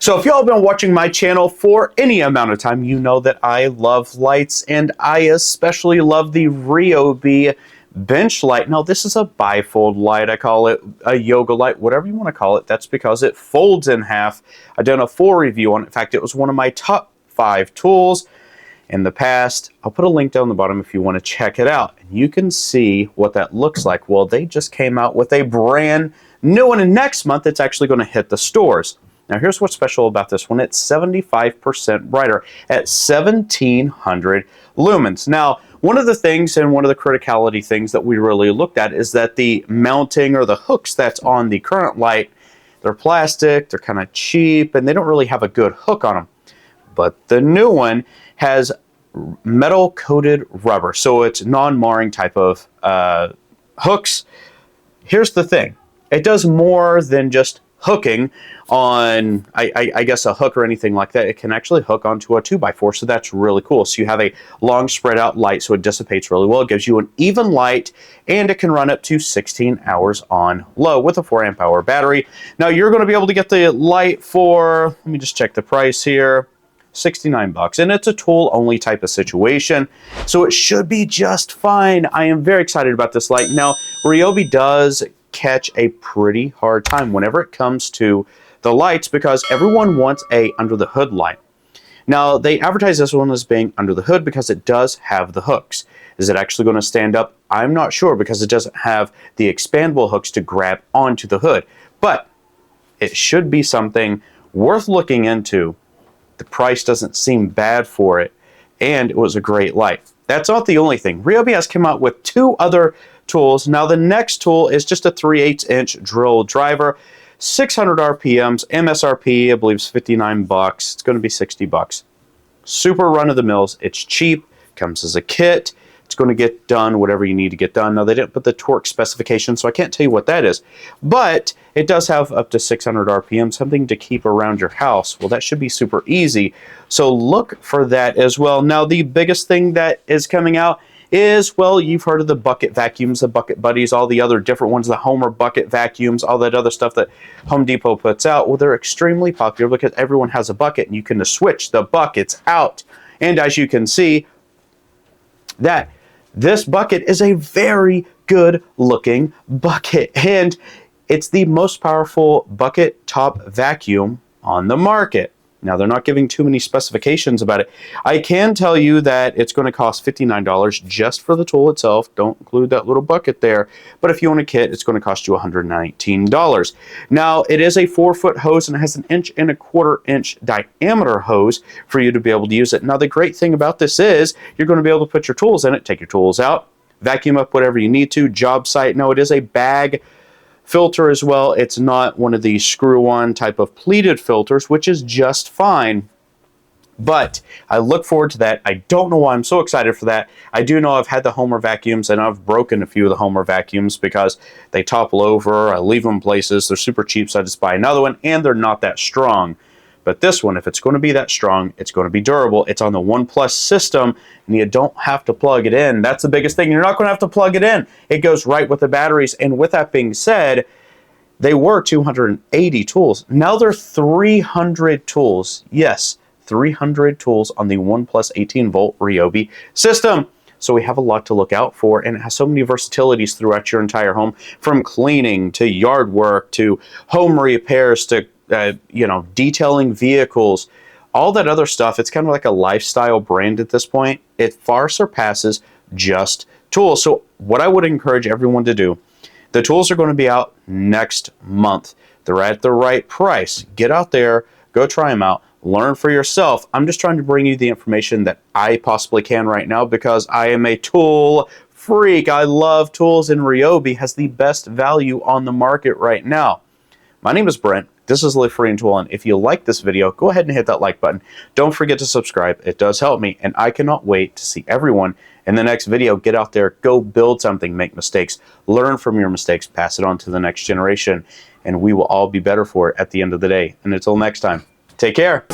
So if y'all have been watching my channel for any amount of time, you know that I love lights, and I especially love the Ryobi bench light. Now this is a bifold light. I call it a yoga light, whatever you want to call it. That's because it folds in half. I've done a full review on it. In fact, it was one of my top 5 tools in the past. I'll put a link down the bottom if you want to check it out. And you can see what that looks like. Well, they just came out with a brand new one, and next month it's actually going to hit the stores. Now here's what's special about this one. It's 75% brighter at 1700 lumens. Now, one of the things and one of the criticality things that we really looked at is that the mounting or the hooks that's on the current light, they're plastic, they're kind of cheap, and they don't really have a good hook on them. But the new one has metal coated rubber, so it's non-marring type of hooks. Here's the thing. It does more than just hooking on, I guess, a hook or anything like that. It can actually hook onto a 2x4, so that's really cool. So you have a long spread out light, so it dissipates really well. It gives you an even light, and it can run up to 16 hours on low with a 4 amp hour battery. Now you're going to be able to get the light for, let me just check the price here, 69 bucks, and it's a tool only type of situation, so it should be just fine. I am very excited about this light. Now Ryobi does catch a pretty hard time whenever it comes to the lights because everyone wants a under the hood light. Now they advertise this one as being under the hood because it does have the hooks. Is it actually going to stand up? I'm not sure because it doesn't have the expandable hooks to grab onto the hood, but it should be something worth looking into. The price doesn't seem bad for it, and it was a great light. That's not the only thing. Ryobi has come out with 2 other tools. Now the next tool is just a 3/8 inch drill driver, 600 RPMs, MSRP I believe is 59 bucks. It's going to be 60 bucks. Super run of the mills. It's cheap, comes as a kit. It's going to get done whatever you need to get done. Now they didn't put the torque specification, so I can't tell you what that is, but it does have up to 600 RPM, something to keep around your house. Well, that should be super easy, so look for that as well. Now the biggest thing that is coming out is, well, you've heard of the bucket vacuums, the Bucket Buddies, all the other different ones, the Homer bucket vacuums, all that other stuff that Home Depot puts out. Well, they're extremely popular because everyone has a bucket, and you can switch the buckets out. And as you can see, that this bucket is a very good looking bucket, and it's the most powerful bucket top vacuum on the market. Now they're not giving too many specifications about it. I can tell you that it's going to cost $59 just for the tool itself. Don't include that little bucket there. But if you want a kit, it's going to cost you $119. Now it is a 4-foot hose, and it has an 1.25 inch diameter hose for you to be able to use it. Now the great thing about this is you're going to be able to put your tools in it, take your tools out, vacuum up whatever you need to, job site. Now it is a bag filter as well. It's not one of these screw-on type of pleated filters, which is just fine. But I look forward to that. I don't know why I'm so excited for that. I do know I've had the Homer vacuums, and I've broken a few of the Homer vacuums because they topple over. I leave them places. They're super cheap, so I just buy another one, and they're not that strong. But this one, if it's going to be that strong, it's going to be durable. It's on the OnePlus system, and you don't have to plug it in. That's the biggest thing. You're not going to have to plug it in. It goes right with the batteries. And with that being said, they were 280 tools. Now they're 300 tools. Yes, 300 tools on the OnePlus 18-volt Ryobi system. So we have a lot to look out for, and it has so many versatilities throughout your entire home, from cleaning to yard work to home repairs to detailing vehicles, all that other stuff. It's kind of like a lifestyle brand at this point. It far surpasses just tools. So what I would encourage everyone to do, the tools are going to be out next month. They're at the right price. Get out there, go try them out, learn for yourself. I'm just trying to bring you the information that I possibly can right now because I am a tool freak. I love tools, and Ryobi has the best value on the market right now. My name is Brent. This is Live Free and Tool, and if you like this video, go ahead and hit that like button. Don't forget to subscribe. It does help me, and I cannot wait to see everyone in the next video. Get out there, go build something, make mistakes, learn from your mistakes, pass it on to the next generation, and we will all be better for it at the end of the day. And until next time, take care.